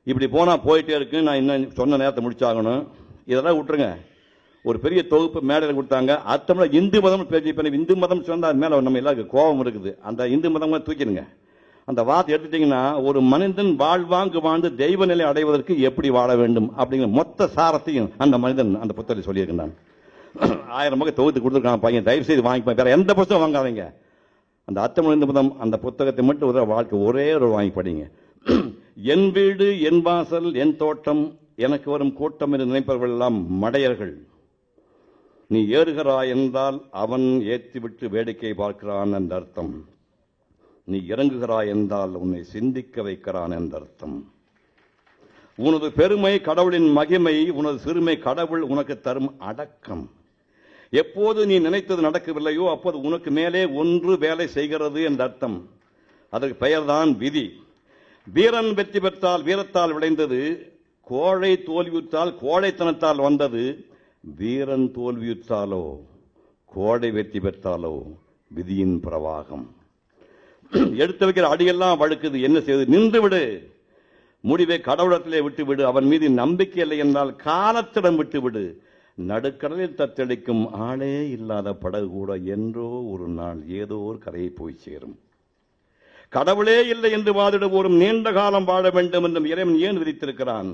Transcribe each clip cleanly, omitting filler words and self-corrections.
இப்படி போனால் போயிட்டே இருக்கு. நான் இன்னும் சொன்ன நேரத்தை முடிச்சாகணும். இதெல்லாம் விட்டுருங்க. ஒரு பெரிய தொகுப்பு மேடையில் கொடுத்தாங்க. அத்தனை இந்து மதம் பேசி, இந்து மதம் சொன்னால் அது மேலே நம்ம எல்லாருக்கும் கோபம் இருக்குது. அந்த இந்து மதம் தூக்கிடுங்க. அந்த வார்த்தை எடுத்துட்டீங்கன்னா, ஒரு மனிதன் வாழ்வாங்கு வாழ்ந்து தெய்வ நிலை அடைவதற்கு எப்படி வாழ வேண்டும் அப்படிங்கிற மொத்த சாரத்தையும் அந்த மனிதன் அந்த புத்தகத்தை சொல்லியிருக்கிறான். 1000 ரூபாய்க்கு தொகுத்து கொடுத்துருக்கான் பையன். தயவு செய்து வாங்கிப்பேன். வேற எந்த புத்தகம் வாங்காதீங்க. அந்த அர்த்தம் இந்து மதம் அந்த புத்தகத்தை மட்டும் ஒரு வாழ்க்கை ஒரே ஒரு வாங்கி படிங்க. என் வீடு, என் வாசல், என் தோட்டம், எனக்கு வரும் கூட்டம் என்று நினைப்பவர்கள் எல்லாம் மடையர்கள். நீ ஏறுகிறாய் என்றால் அவன் ஏற்றிவிட்டு வேடிக்கை பார்க்கிறான் என்ற அர்த்தம். நீ இறங்குகிறாய் என்றால் உன்னை சிந்திக்க வைக்கிறான் என்ற அர்த்தம். உனது பெருமை கடவுளின் மகிமை, உனது சிறுமை கடவுள் உனக்கு தரும் அடக்கம். எப்போது நீ நினைத்தது நடக்கவில்லையோ அப்போது உனக்கு மேலே ஒன்று வேலை செய்கிறது என்ற அர்த்தம். அதற்கு பெயர்தான் விதி. வீரன் வெற்றி பெற்றால் வீரத்தால் விளைந்தது, கோழை தோல்வியுற்றால் கோழைத்தனத்தால் வந்தது. வீரன் தோல்வியுற்றாலோ கோடை வெற்றி பெற்றாலோ விதியின் பிரவாகம். எடுத்து வைக்கிற அடியெல்லாம் வழுக்குது, என்ன செய்வது? நின்று விடு. முடிவை கடவுளத்திலே விட்டுவிடு. அவன் மீது நம்பிக்கை இல்லை என்றால் காலத்திடம் விட்டுவிடு. நடுக்கடலில் தத்தளிக்கும் ஆளே இல்லாத படகு கூட என்றோ ஒரு நாள் ஏதோ ஒரு கரையை போய் சேரும். கடவுளே இல்லை என்று வாதிடுவோரும் நீண்ட காலம் வாழ வேண்டும் என்றும் இறைவன் ஏன் விதித்திருக்கிறான்?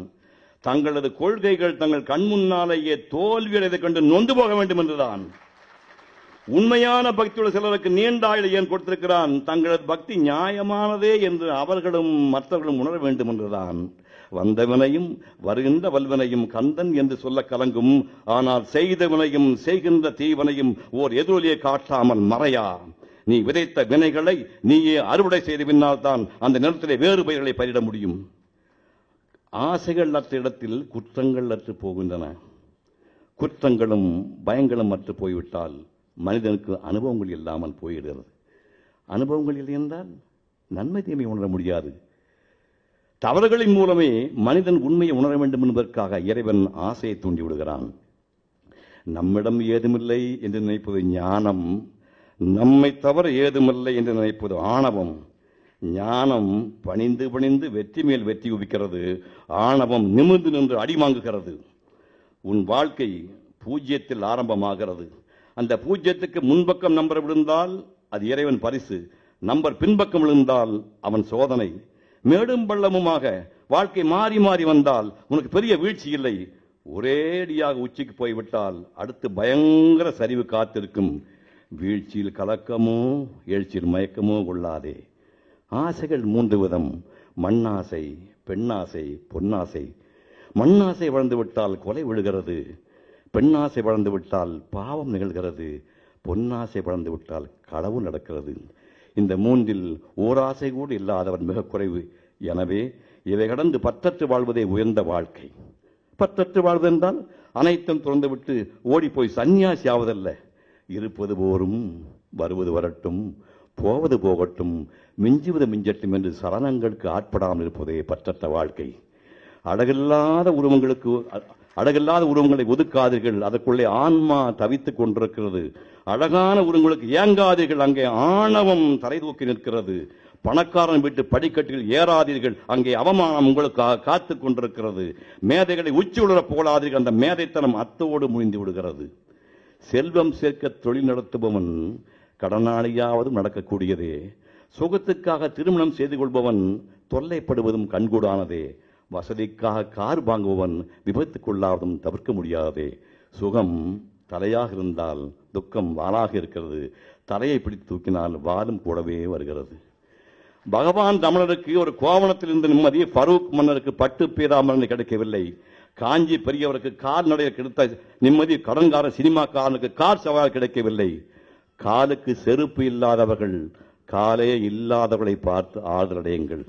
தங்களது கொள்கைகள் தங்கள் கண் முன்னாலேயே தோல்வியடைந்து கண்டு நொந்து போக வேண்டும் என்றுதான். உண்மையான பக்தியுள்ள சிலருக்கு நீண்ட ஆயுளை ஏன் கொடுத்திருக்கிறான்? தங்களது பக்தி நியாயமானதே என்று அவர்களும் மற்றவர்களும் உணர வேண்டும் என்றுதான். வந்தவனையும் வருகின்ற வல்வனையும் கந்தன் என்று சொல்ல கலங்கும். ஆனால் செய்தவனையும் செய்கின்ற தீவனையும் ஓர் எதிரொலியை காட்டாமல் மறையா. நீ விதைத்த வினைகளை நீயே அறுவடை செய்த பின்னால் தான் அந்த நிலத்திலே வேறு பயிர்களை பயிரிட முடியும். ஆசைகள் அற்ற இடத்தில் குற்றங்கள் அற்று போகின்றன. குற்றங்களும் பயங்களும் அற்று போய்விட்டால் மனிதனுக்கு அனுபவங்கள் இல்லாமல் போயிடுகிறது. அனுபவங்கள் இல்லை என்றால் நன்மை தீமை உணர முடியாது. தவறுகளின் மூலமே மனிதன் உண்மையை உணர வேண்டும் என்பதற்காக இறைவன் ஆசையை தூண்டி விடுகிறான். நம்மிடம் ஏதுமில்லை என்று நினைப்பது ஞானம், நம்மை தவிர ஏதுமில்லை என்று நினைப்பது ஆணவம். ஞானம் பணிந்து பணிந்து வெற்றி மேல் வெற்றி குவிக்கிறது. ஆணவம் நிமிர்ந்து நின்று அடிமாங்குகிறது. உன் வாழ்க்கை பூஜ்யத்தில் ஆரம்பமாகிறது. அந்த பூஜ்யத்துக்கு முன்பக்கம் நம்பர் விழுந்தால் அது இறைவன் பரிசு, நம்பர் பின்பக்கம் விழுந்தால் அவன் சோதனை. மேடும் பள்ளமுமாக வாழ்க்கை மாறி மாறி வந்தால் உனக்கு பெரிய வீழ்ச்சி இல்லை. ஒரேடியாக உச்சிக்கு போய்விட்டால் அடுத்து பயங்கர சரிவு காத்திருக்கும். வீழ்ச்சியில் கலக்கமோ எழுச்சியில் மயக்கமோ கொள்ளாதே. ஆசைகள் 3 விதம்: மண்ணாசை, பெண்ணாசை, பொன்னாசை. மண்ணாசை வளர்ந்து விட்டால் கொலை விழுகிறது. பெண்ணாசை வளர்ந்து விட்டால் பாவம் நிகழ்கிறது. பொன்னாசை வளர்ந்து விட்டால் களவு நடக்கிறது. இந்த 3இல் ஓராசை கூட இல்லாதவன் மிக குறைவு. எனவே இவை கடந்து பற்றற்று வாழ்வதே உயர்ந்த வாழ்க்கை. பற்றற்று வாழ்வதென்றால் அனைத்தும் துறந்துவிட்டு ஓடிப்போய் சன்னியாசி ஆவதல்ல. இருப்பது போரும், வருவது வரட்டும், போவது போகட்டும், மிஞ்சுவது மிஞ்சட்டும் என்று சலனங்களுக்கு ஆட்படாமல் இருப்பதே பற்றற்ற வாழ்க்கை. அழகில்லாத உருவங்களை ஒதுக்காதீர்கள். அதற்குள்ளே ஆன்மா தவித்துக் கொண்டிருக்கிறது. அழகான உருவங்களுக்கு ஏங்காதீர்கள். அங்கே ஆணவம் தலை தூக்கி நிற்கிறது. பணக்காரன் வீட்டு படிக்கட்டில் ஏறாதீர்கள். அங்கே அவமானம் உங்களுக்கு காத்துக் கொண்டிருக்கிறது. மேதைகளை உச்சி உணர போலாதீர்கள். அந்த மேதைத்தனம் அத்தோடு முடிந்து விடுகிறது. செல்வம் சேர்க்க தொழில் நடத்துபவன் கடனாளியாவது நடக்கக்கூடியதே. சுகத்துக்காக திருமணம் செய்து கொள்பவன் தொல்லைப்படுவதும் கண்கூடானதே. வசதிக்காக கார் வாங்குபவன் விபத்துக்குள்ளாவதும் தவிர்க்க முடியாதே. சுகம் தலையாக இருந்தால் துக்கம் வாளாக இருக்கிறது. தலையை பிடித்து தூக்கினால் வாலும் கூடவே வருகிறது. பகவான் தமிழருக்கு ஒரு கோவணத்தில் இருந்த நிம்மதி ஃபரூக் மன்னருக்கு பட்டு பீராமரன் கிடைக்கவில்லை. காஞ்சி பெரியவருக்கு கால்நடையில் கிடைத்த நிம்மதி கடன்கார சினிமாக்காரனுக்கு கார் சவால் கிடைக்கவில்லை. காலுக்கு செருப்பு இல்லாதவர்கள் காலே இல்லாதவர்களை பார்த்து ஆறுதலடையுங்கள்.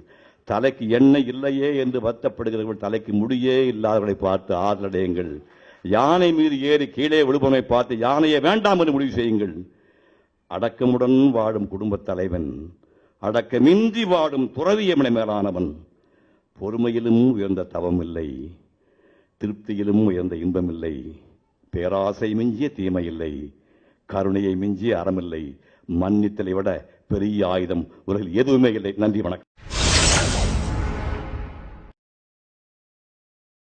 தலைக்கு எண்ணெய் இல்லையே என்று வருத்தப்படுகிறவர்கள் தலைக்கு முடியே இல்லாதவர்களை பார்த்து ஆறுதலடையுங்கள். யானை மீது ஏறி கீழே விழுபவனை பார்த்து யானையை வேண்டாம் என்று முடிவு செய்யுங்கள். அடக்கமுடன் வாழும் குடும்ப தலைவன் அடக்கமின்றி வாடும் துறவியமனை மேலானவன். பொறுமையிலும் உயர்ந்த தவம் இல்லை, திருப்தியிலும் உயர்ந்த இன்பமில்லை, பேராசை மிஞ்சிய தீமை இல்லை, கருணையை மிஞ்சிய அறமில்லை, மன்னித்தலை விட பெரிய ஆயுதம் உலகில் எதுவுமே இல்லை. நன்றி, வணக்கம்.